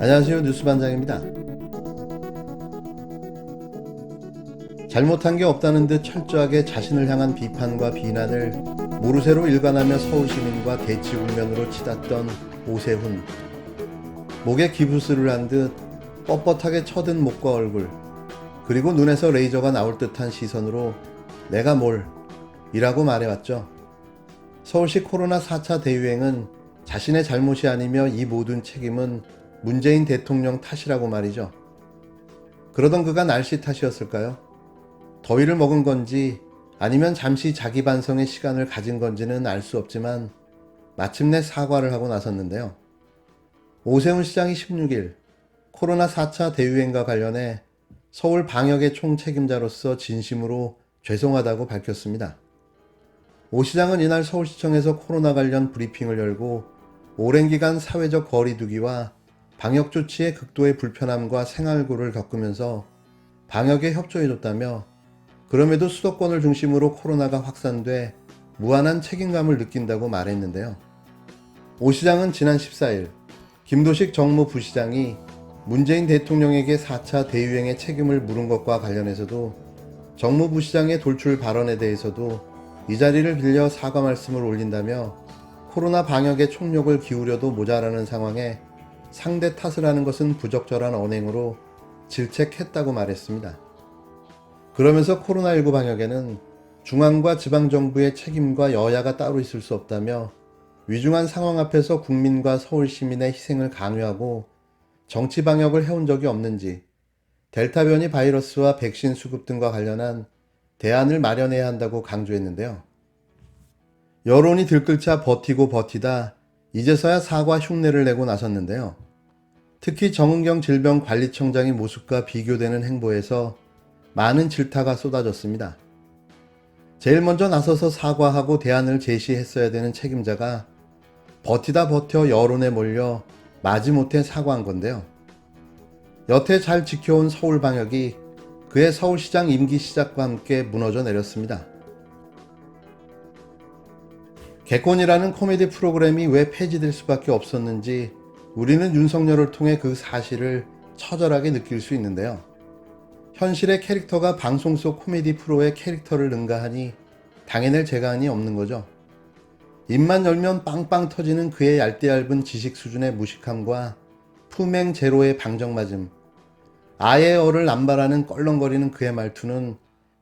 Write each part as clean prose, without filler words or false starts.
안녕하세요. 뉴스반장입니다. 잘못한 게 없다는 듯 철저하게 자신을 향한 비판과 비난을 모르쇠로 일관하며 서울시민과 대치 국면으로 치닫던 오세훈. 목에 기부스를 한 듯 뻣뻣하게 쳐든 목과 얼굴, 그리고 눈에서 레이저가 나올 듯한 시선으로 내가 뭘 이라고 말해왔죠. 서울시 코로나 4차 대유행은 자신의 잘못이 아니며 이 모든 책임은 문재인 대통령 탓이라고 말이죠. 그러던 그가 날씨 탓이었을까요? 더위를 먹은 건지 아니면 잠시 자기 반성의 시간을 가진 건지는 알 수 없지만 마침내 사과를 하고 나섰는데요. 오세훈 시장이 16일 코로나 4차 대유행과 관련해 서울 방역의 총책임자로서 진심으로 죄송하다고 밝혔습니다. 오 시장은 이날 서울시청에서 코로나 관련 브리핑을 열고 오랜 기간 사회적 거리 두기와 방역 조치의 극도의 불편함과 생활고를 겪으면서 방역에 협조해줬다며 그럼에도 수도권을 중심으로 코로나가 확산돼 무한한 책임감을 느낀다고 말했는데요. 오 시장은 지난 14일 김도식 정무부시장이 문재인 대통령에게 4차 대유행의 책임을 물은 것과 관련해서도 정무부시장의 돌출 발언에 대해서도 이 자리를 빌려 사과 말씀을 올린다며 코로나 방역에 총력을 기울여도 모자라는 상황에 상대 탓을 하는 것은 부적절한 언행으로 질책했다고 말했습니다. 그러면서 코로나19 방역에는 중앙과 지방정부의 책임과 여야가 따로 있을 수 없다며 위중한 상황 앞에서 국민과 서울 시민의 희생을 강요하고 정치 방역을 해온 적이 없는지 델타 변이 바이러스와 백신 수급 등과 관련한 대안을 마련해야 한다고 강조했는데요. 여론이 들끓자 버티고 버티다 이제서야 사과 흉내를 내고 나섰는데요. 특히 정은경 질병관리청장의 모습과 비교되는 행보에서 많은 질타가 쏟아졌습니다. 제일 먼저 나서서 사과하고 대안을 제시했어야 되는 책임자가 버티다 버텨 여론에 몰려 마지못해 사과한 건데요. 여태 잘 지켜온 서울 방역이 그의 서울시장 임기 시작과 함께 무너져 내렸습니다. 개콘이라는 코미디 프로그램이 왜 폐지될 수밖에 없었는지 우리는 윤석열을 통해 그 사실을 처절하게 느낄 수 있는데요. 현실의 캐릭터가 방송 속 코미디 프로의 캐릭터를 능가하니 당해낼 재간이 없는 거죠. 입만 열면 빵빵 터지는 그의 얇디얇은 지식 수준의 무식함과 품행 제로의 방정맞음, 아예 어를 남발하는 껄렁거리는 그의 말투는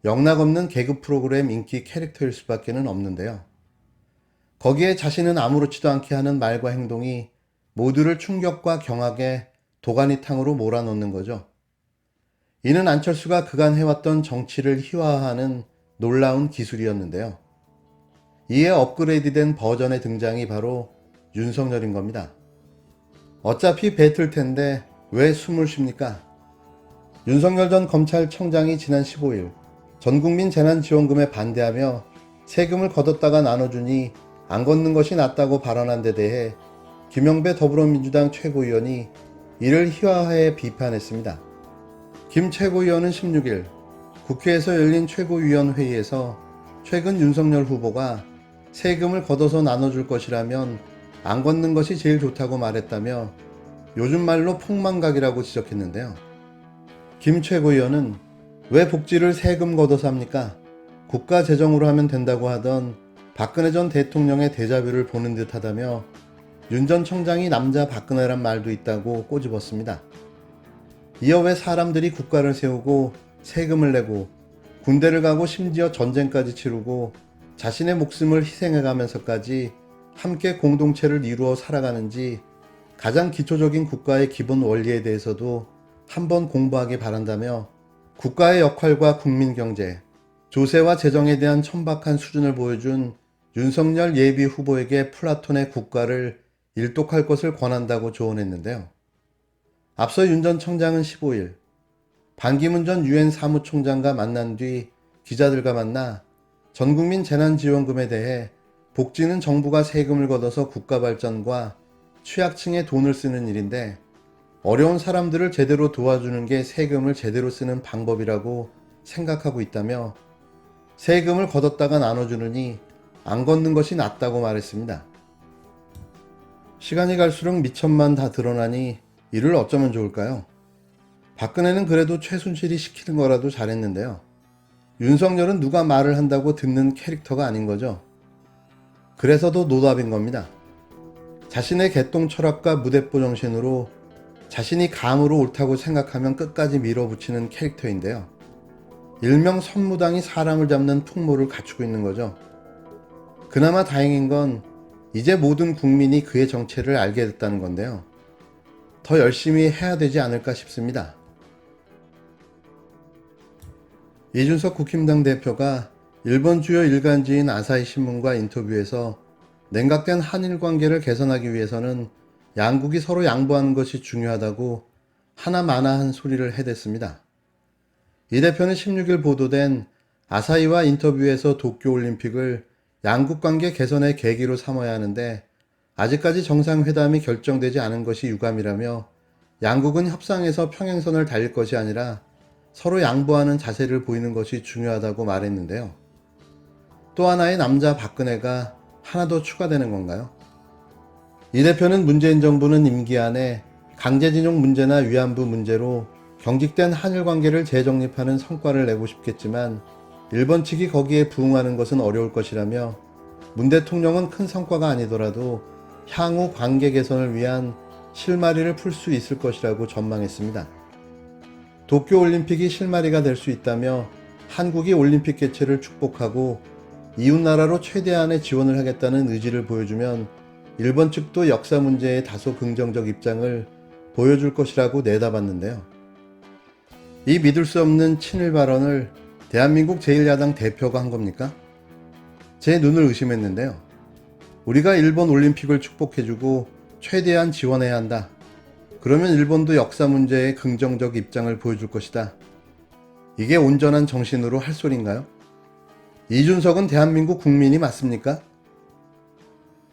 영락없는 개그 프로그램 인기 캐릭터일 수밖에는 없는데요. 거기에 자신은 아무렇지도 않게 하는 말과 행동이 모두를 충격과 경악에 도가니탕으로 몰아넣는 거죠. 이는 안철수가 그간 해왔던 정치를 희화화하는 놀라운 기술이었는데요. 이에 업그레이드된 버전의 등장이 바로 윤석열인 겁니다. 어차피 뱉을 텐데 왜 숨을 쉽니까? 윤석열 전 검찰청장이 지난 15일 전국민 재난지원금에 반대하며 세금을 걷었다가 나눠주니 안 걷는 것이 낫다고 발언한 데 대해 김영배 더불어민주당 최고위원이 이를 희화화해 비판했습니다. 김 최고위원은 16일 국회에서 열린 최고위원회의에서 최근 윤석열 후보가 세금을 걷어서 나눠줄 것이라면 안 걷는 것이 제일 좋다고 말했다며 요즘 말로 폭망각이라고 지적했는데요. 김 최고위원은 왜 복지를 세금 걷어서 합니까? 국가 재정으로 하면 된다고 하던 박근혜 전 대통령의 데자뷰를 보는 듯 하다며 윤 전 청장이 남자 박근혜란 말도 있다고 꼬집었습니다. 이어 왜 사람들이 국가를 세우고 세금을 내고 군대를 가고 심지어 전쟁까지 치르고 자신의 목숨을 희생해가면서까지 함께 공동체를 이루어 살아가는지 가장 기초적인 국가의 기본 원리에 대해서도 한번 공부하기 바란다며 국가의 역할과 국민 경제, 조세와 재정에 대한 천박한 수준을 보여준 윤석열 예비 후보에게 플라톤의 국가를 일독할 것을 권한다고 조언했는데요. 앞서 윤 전 청장은 15일 반기문 전 유엔 사무총장과 만난 뒤 기자들과 만나 전국민 재난지원금에 대해 복지는 정부가 세금을 걷어서 국가 발전과 취약층에 돈을 쓰는 일인데 어려운 사람들을 제대로 도와주는 게 세금을 제대로 쓰는 방법이라고 생각하고 있다며 세금을 걷었다가 나눠주느니 안 걷는 것이 낫다고 말했습니다. 시간이 갈수록 미천만 다 드러나니 이를 어쩌면 좋을까요? 박근혜는 그래도 최순실이 시키는 거라도 잘했는데요. 윤석열은 누가 말을 한다고 듣는 캐릭터가 아닌 거죠. 그래서도 노답인 겁니다. 자신의 개똥 철학과 무대뽀 정신으로 자신이 감으로 옳다고 생각하면 끝까지 밀어붙이는 캐릭터인데요. 일명 선무당이 사람을 잡는 풍모를 갖추고 있는 거죠. 그나마 다행인 건 이제 모든 국민이 그의 정체를 알게 됐다는 건데요. 더 열심히 해야 되지 않을까 싶습니다. 이준석 국힘당 대표가 일본 주요 일간지인 아사히 신문과 인터뷰에서 냉각된 한일 관계를 개선하기 위해서는 양국이 서로 양보하는 것이 중요하다고 하나마나한 소리를 해댔습니다. 이 대표는 16일 보도된 아사히와 인터뷰에서 도쿄올림픽을 양국 관계 개선의 계기로 삼아야 하는데 아직까지 정상회담이 결정되지 않은 것이 유감이라며 양국은 협상에서 평행선을 달릴 것이 아니라 서로 양보하는 자세를 보이는 것이 중요하다고 말했는데요. 또 하나의 남자 박근혜가 하나 더 추가되는 건가요? 이 대표는 문재인 정부는 임기 안에 강제징용 문제나 위안부 문제로 경직된 한일 관계를 재정립하는 성과를 내고 싶겠지만 일본 측이 거기에 부응하는 것은 어려울 것이라며 문 대통령은 큰 성과가 아니더라도 향후 관계 개선을 위한 실마리를 풀 수 있을 것이라고 전망했습니다. 도쿄올림픽이 실마리가 될 수 있다며 한국이 올림픽 개최를 축복하고 이웃나라로 최대한의 지원을 하겠다는 의지를 보여주면 일본 측도 역사 문제에 다소 긍정적 입장을 보여줄 것이라고 내다봤는데요. 이 믿을 수 없는 친일 발언을 대한민국 제1야당 대표가 한 겁니까? 제 눈을 의심했는데요. 우리가 일본 올림픽을 축복해주고 최대한 지원해야 한다. 그러면 일본도 역사 문제에 긍정적 입장을 보여줄 것이다. 이게 온전한 정신으로 할 소린가요? 이준석은 대한민국 국민이 맞습니까?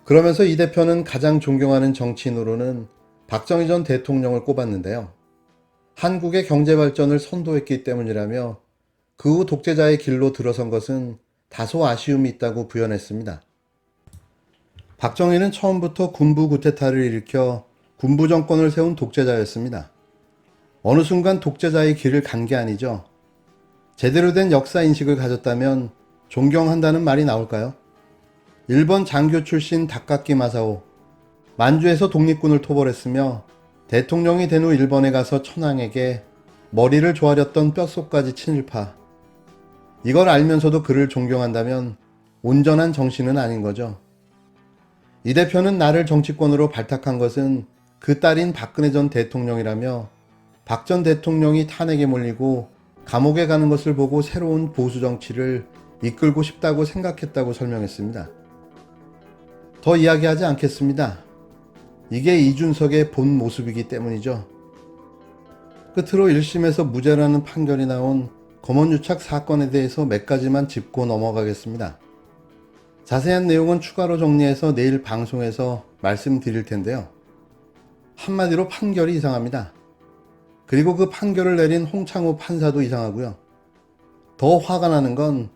그러면서 이 대표는 가장 존경하는 정치인으로는 박정희 전 대통령을 꼽았는데요. 한국의 경제 발전을 선도했기 때문이라며 그 후 독재자의 길로 들어선 것은 다소 아쉬움이 있다고 부연했습니다. 박정희는 처음부터 군부 구테타를 일으켜 군부 정권을 세운 독재자였습니다. 어느 순간 독재자의 길을 간 게 아니죠. 제대로 된 역사 인식을 가졌다면 존경한다는 말이 나올까요? 일본 장교 출신 다카키 마사오, 만주에서 독립군을 토벌했으며 대통령이 된 후 일본에 가서 천황에게 머리를 조아렸던 뼛속까지 친일파. 이걸 알면서도 그를 존경한다면 온전한 정신은 아닌 거죠. 이 대표는 나를 정치권으로 발탁한 것은 그 딸인 박근혜 전 대통령이라며 박 전 대통령이 탄핵에 몰리고 감옥에 가는 것을 보고 새로운 보수 정치를 이끌고 싶다고 생각했다고 설명했습니다. 더 이야기하지 않겠습니다. 이게 이준석의 본 모습이기 때문이죠. 끝으로 1심에서 무죄라는 판결이 나온 검언유착 사건에 대해서 몇 가지만 짚고 넘어가겠습니다. 자세한 내용은 추가로 정리해서 내일 방송에서 말씀드릴 텐데요. 한마디로 판결이 이상합니다. 그리고 그 판결을 내린 홍창호 판사도 이상하고요. 더 화가 나는 건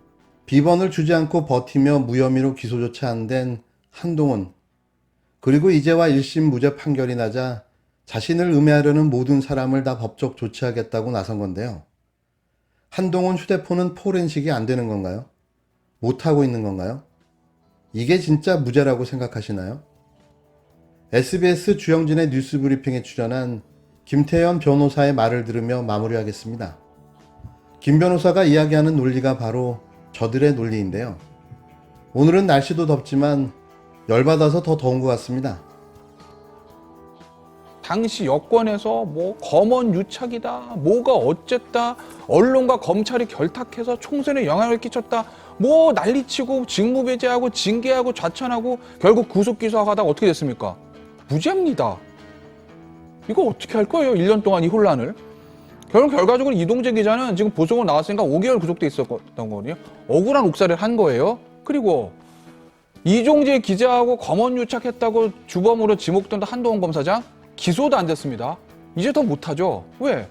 비번을 주지 않고 버티며 무혐의로 기소조차 안 된 한동훈, 그리고 이제와 1심 무죄 판결이 나자 자신을 음해하려는 모든 사람을 다 법적 조치하겠다고 나선 건데요. 한동훈 휴대폰은 포렌식이 안 되는 건가요? 못하고 있는 건가요? 이게 진짜 무죄라고 생각하시나요? SBS 주영진의 뉴스 브리핑에 출연한 김태현 변호사의 말을 들으며 마무리하겠습니다. 김 변호사가 이야기하는 논리가 바로 저들의 논리인데요. 오늘은 날씨도 덥지만 열받아서 더 더운 것 같습니다. 당시 여권에서 뭐 검언 유착이다, 뭐가 어쨌다, 언론과 검찰이 결탁해서 총선에 영향을 끼쳤다, 뭐 난리치고 직무배제하고 징계하고 좌천하고 결국 구속 기소하다가 어떻게 됐습니까? 무죄입니다. 이거 어떻게 할 거예요? 1년 동안 이 혼란을. 결과적으로 이동재 기자는 지금 보석으로 나왔으니까 5개월 구속돼 있었던 거거든요. 억울한 옥살이를 한 거예요. 그리고 이종재 기자하고 검언 유착했다고 주범으로 지목된 한동훈 검사장 기소도 안 됐습니다. 이제 더 못하죠. 왜?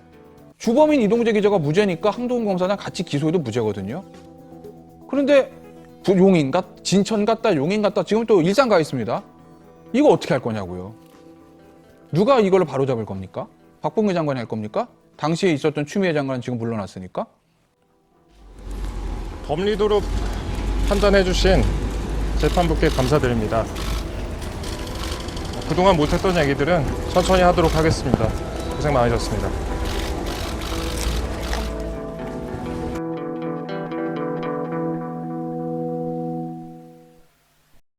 주범인 이동재 기자가 무죄니까 한동훈 검사장 같이 기소해도 무죄거든요. 그런데 용인 진천 갔다 용인 갔다 지금 또 일산 가 있습니다. 이거 어떻게 할 거냐고요. 누가 이걸로 바로잡을 겁니까? 박봉계 장관이 할 겁니까? 당시에 있었던 추미애 장관은 지금 물러났으니까. 법리도로 판단해 주신 재판부께 감사드립니다. 그동안 못했던 얘기들은 천천히 하도록 하겠습니다. 고생 많으셨습니다.